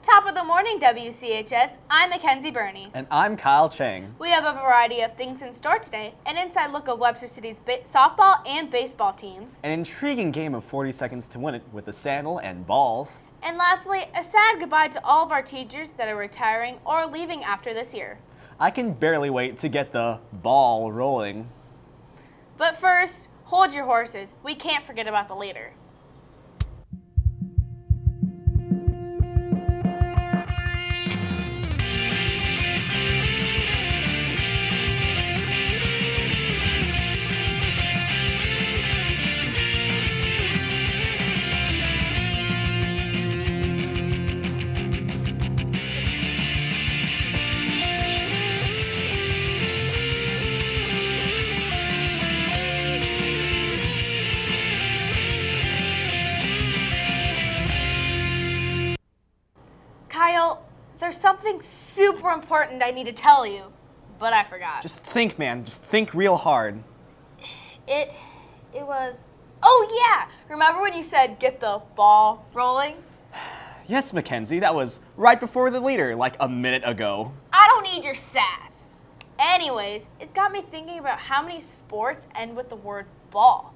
Top of the morning, WCHS. I'm Mackenzie Burney. And I'm Kyle Chang. We have a variety of things in store today. An inside look of Webster City's softball and baseball teams. An intriguing game of 40 seconds to win it with a sandal and balls. And lastly, a sad goodbye to all of our teachers that are retiring or leaving after this year. I can barely wait to get the ball rolling. But first, hold your horses. We can't forget about the leader. Kyle, there's something super important I need to tell you, but I forgot. Just think, man. Just think real hard. It was... Oh, yeah! Remember when you said, get the ball rolling? Yes, Mackenzie, that was right before the leader, like a minute ago. I don't need your sass. Anyways, it got me thinking about how many sports end with the word ball.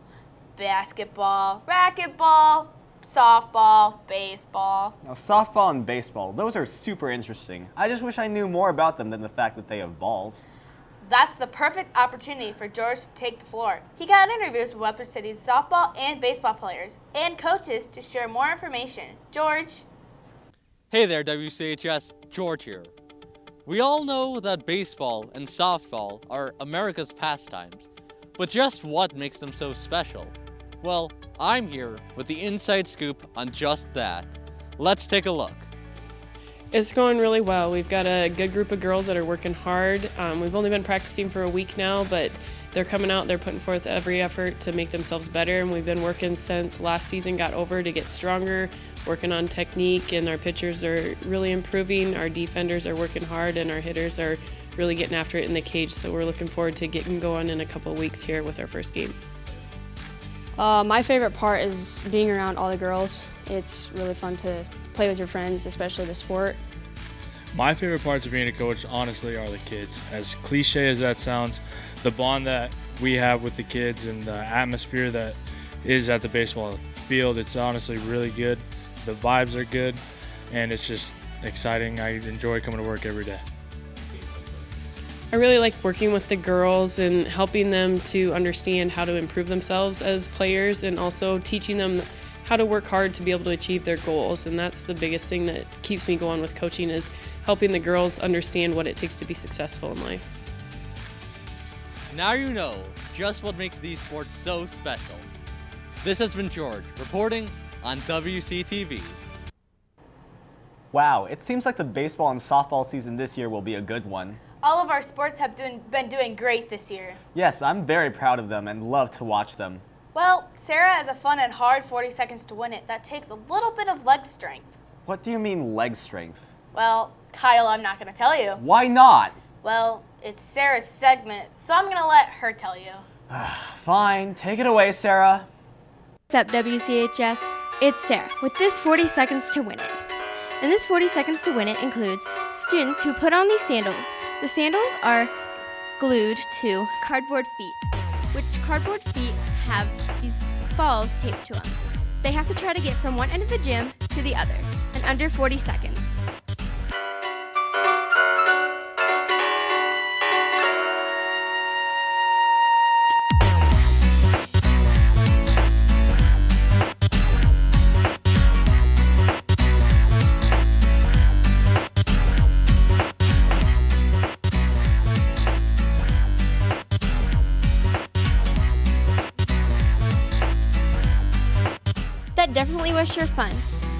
Basketball, racquetball, softball, baseball. Now, softball and baseball, those are super interesting. I just wish I knew more about them than the fact that they have balls. That's the perfect opportunity for George to take the floor. He got interviews with Webster City's softball and baseball players and coaches to share more information. George? Hey there, WCHS, George here. We all know that baseball and softball are America's pastimes, but just what makes them so special? Well, I'm here with the inside scoop on just that. Let's take a look. It's going really well. We've got a good group of girls that are working hard. We've only been practicing for a week now, but they're coming out, they're putting forth every effort to make themselves better, and we've been working since last season got over to get stronger, working on technique, and our pitchers are really improving, our defenders are working hard, and our hitters are really getting after it in the cage, so we're looking forward to getting going in a couple of weeks here with our first game. My favorite part is being around all the girls. It's really fun to play with your friends, especially the sport. My favorite parts of being a coach, honestly, are the kids. As cliche as that sounds, the bond that we have with the kids and the atmosphere that is at the baseball field, it's honestly really good. The vibes are good, and it's just exciting. I enjoy coming to work every day. I really like working with the girls and helping them to understand how to improve themselves as players and also teaching them how to work hard to be able to achieve their goals. And that's the biggest thing that keeps me going with coaching is helping the girls understand what it takes to be successful in life. Now you know just what makes these sports so special. This has been George reporting on WCTV. Wow, it seems like the baseball and softball season this year will be a good one. All of our sports have been doing great this year. Yes, I'm very proud of them and love to watch them. Well, Sarah has a fun and hard 40 seconds to win it. That takes a little bit of leg strength. What do you mean leg strength? Well, Kyle, I'm not going to tell you. Why not? Well, it's Sarah's segment, so I'm going to let her tell you. Fine, take it away, Sarah. What's up, WCHS? It's Sarah with this 40 seconds to win it. And this 40 seconds to win it includes students who put on these sandals. The sandals are glued to cardboard feet, which cardboard feet have these balls taped to them. They have to try to get from one end of the gym to the other in under 40 seconds. That definitely was sure fun.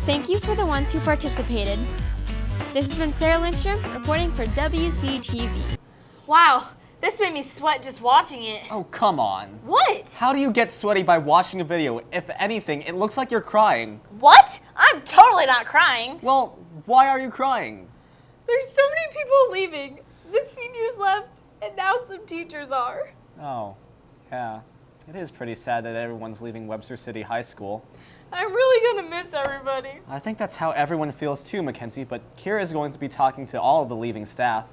Thank you for the ones who participated. This has been Sarah Lindstrom reporting for WCTV. Wow, this made me sweat just watching it. Oh, come on. What? How do you get sweaty by watching a video? If anything, it looks like you're crying. What? I'm totally not crying. Well, why are you crying? There's so many people leaving. The seniors left, and now some teachers are. Oh, yeah. It is pretty sad that everyone's leaving Webster City High School. I'm really gonna miss everybody. I think that's how everyone feels too, Mackenzie, but Kira is going to be talking to all of the leaving staff.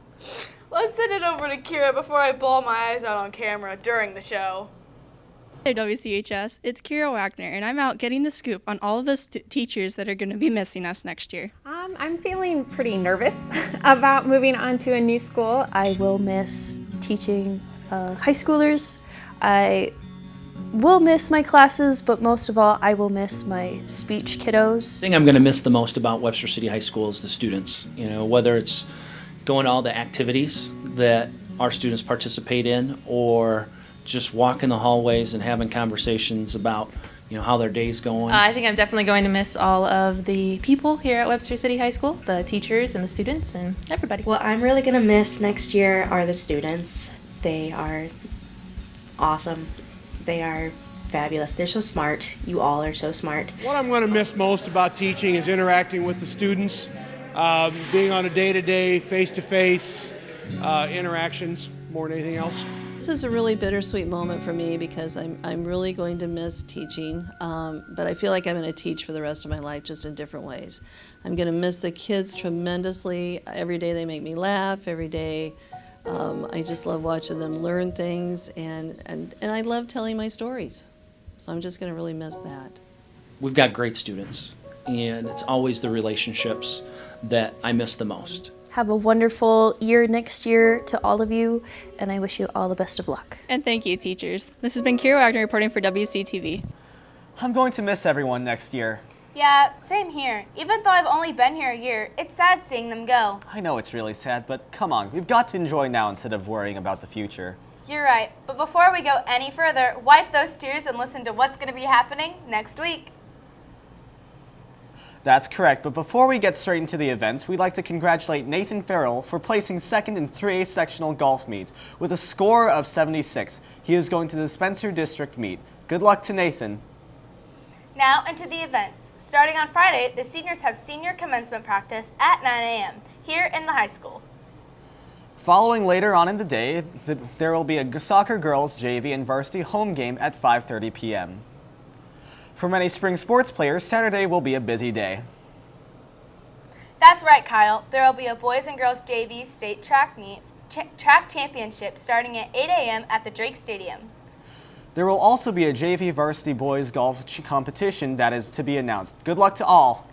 Let's send it over to Kira before I bawl my eyes out on camera during the show. Hey WCHS, it's Kira Wagner, and I'm out getting the scoop on all of the teachers that are going to be missing us next year. I'm feeling pretty nervous about moving on to a new school. I will miss teaching high schoolers. I will miss my classes, but most of all, I will miss my speech kiddos. The thing I'm going to miss the most about Webster City High School is the students. You know, whether it's going to all the activities that our students participate in, or just walking the hallways and having conversations about, you know, how their day's going. I think I'm definitely going to miss all of the people here at Webster City High School, the teachers and the students and everybody. What I'm really going to miss next year are the students. They are awesome. They are fabulous. They're so smart. You all are so smart. What I'm going to miss most about teaching is interacting with the students, being on a day-to-day, face-to-face interactions more than anything else. This is a really bittersweet moment for me because I'm really going to miss teaching, but I feel like I'm going to teach for the rest of my life, just in different ways. I'm going to miss the kids tremendously. Every day they make me laugh. Every day I just love watching them learn things, and I love telling my stories. So I'm just going to really miss that. We've got great students, and it's always the relationships that I miss the most. Have a wonderful year next year to all of you, and I wish you all the best of luck. And thank you, teachers. This has been Kira Wagner reporting for WCTV. I'm going to miss everyone next year. Yeah, same here. Even though I've only been here a year, it's sad seeing them go. I know it's really sad, but come on, we've got to enjoy now instead of worrying about the future. You're right, but before we go any further, wipe those tears and listen to what's going to be happening next week. That's correct, but before we get straight into the events, we'd like to congratulate Nathan Farrell for placing second in 3A sectional golf meets with a score of 76. He is going to the Spencer District meet. Good luck to Nathan. Now into the events. Starting on Friday, the seniors have senior commencement practice at 9 a.m. here in the high school. Following later on in the day, there will be a soccer girls JV and varsity home game at 5:30 p.m. For many spring sports players, Saturday will be a busy day. That's right, Kyle. There will be a boys and girls JV state track meet, track championship starting at 8 a.m. at the Drake Stadium. There will also be a JV varsity boys golf competition that is to be announced. Good luck to all.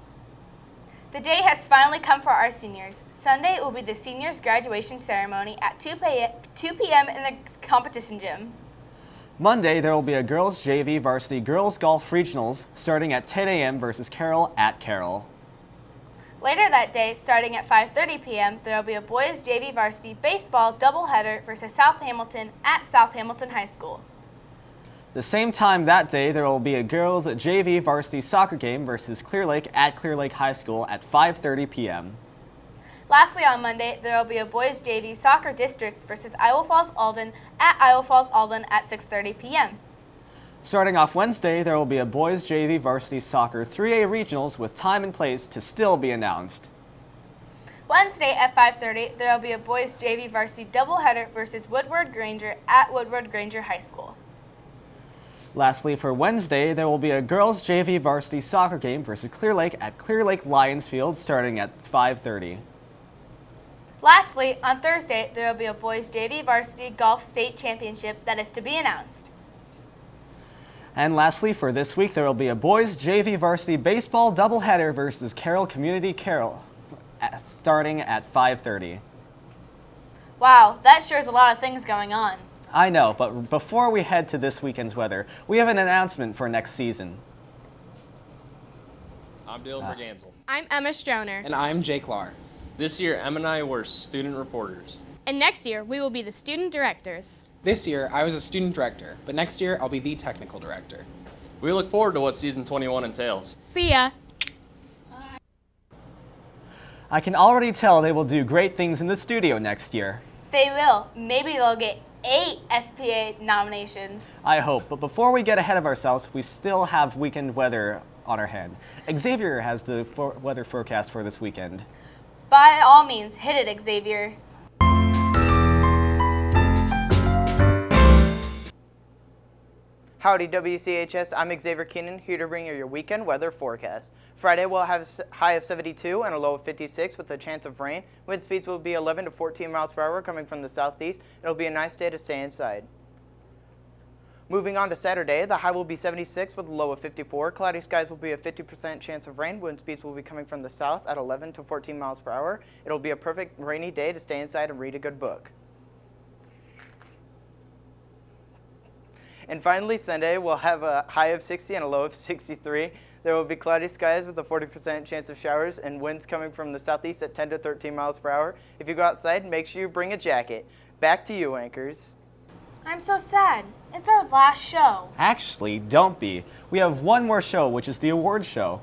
The day has finally come for our seniors. Sunday will be the seniors' graduation ceremony at 2 p.m. in the competition gym. Monday, there will be a girls JV varsity girls golf regionals starting at 10 a.m. versus Carroll at Carroll. Later that day, starting at 5:30 p.m., there will be a boys JV varsity baseball doubleheader versus South Hamilton at South Hamilton High School. The same time that day, there will be a girls JV varsity soccer game versus Clear Lake at Clear Lake High School at 5:30 p.m. Lastly, on Monday, there will be a boys JV soccer districts versus Iowa Falls Alden at Iowa Falls Alden at 6:30 p.m. Starting off Wednesday, there will be a boys JV varsity soccer 3A regionals with time and place to still be announced. Wednesday at 5:30, there will be a boys JV varsity doubleheader versus Woodward Granger at Woodward Granger High School. Lastly, for Wednesday, there will be a girls JV varsity soccer game versus Clear Lake at Clear Lake Lions Field starting at 5:30. Lastly, on Thursday, there will be a boys JV varsity golf state championship that is to be announced. And lastly, for this week, there will be a boys JV varsity baseball doubleheader versus Carroll Community Carroll starting at 5:30. Wow, that sure is a lot of things going on. I know, but before we head to this weekend's weather, we have an announcement for next season. I'm Dylan Bergansel. I'm Emma Stroner. And I'm Jake Lar. This year, Em and I were student reporters. And next year, we will be the student directors. This year, I was a student director, but next year, I'll be the technical director. We look forward to what season 21 entails. See ya. I can already tell they will do great things in the studio next year. They will. Maybe they'll get 8 SPA nominations. I hope, but before we get ahead of ourselves, we still have weekend weather on our hand. Xavier has the weather forecast for this weekend. By all means, hit it, Xavier. Howdy WCHS, I'm Xavier Keenan, here to bring you your weekend weather forecast. Friday we'll have a high of 72 and a low of 56 with a chance of rain. Wind speeds will be 11 to 14 miles per hour coming from the southeast. It'll be a nice day to stay inside. Moving on to Saturday, the high will be 76 with a low of 54. Cloudy skies will be a 50% chance of rain. Wind speeds will be coming from the south at 11 to 14 miles per hour. It'll be a perfect rainy day to stay inside and read a good book. And finally, Sunday, we'll have a high of 60 and a low of 63. There will be cloudy skies with a 40% chance of showers and winds coming from the southeast at 10 to 13 miles per hour. If you go outside, make sure you bring a jacket. Back to you, anchors. I'm so sad. It's our last show. Actually, don't be. We have one more show, which is the award show.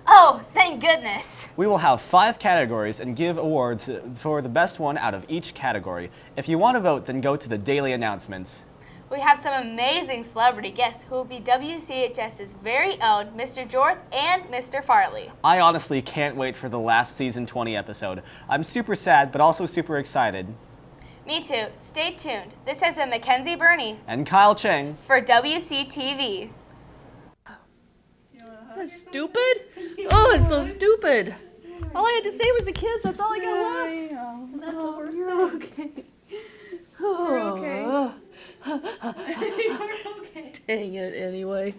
Oh, thank goodness. We will have 5 categories and give awards for the best one out of each category. If you want to vote, then go to the daily announcements. We have some amazing celebrity guests who will be WCHS's very own Mr. Jorth and Mr. Farley. I honestly can't wait for the last season 20 episode. I'm super sad, but also super excited. Me too. Stay tuned. This has been Mackenzie Burney And Kyle Cheng for WCTV. That's stupid? Oh, it's so stupid. All I had to say was the kids. That's all I got left. That's the worst thing. You're okay. You're okay. Dang it, anyway.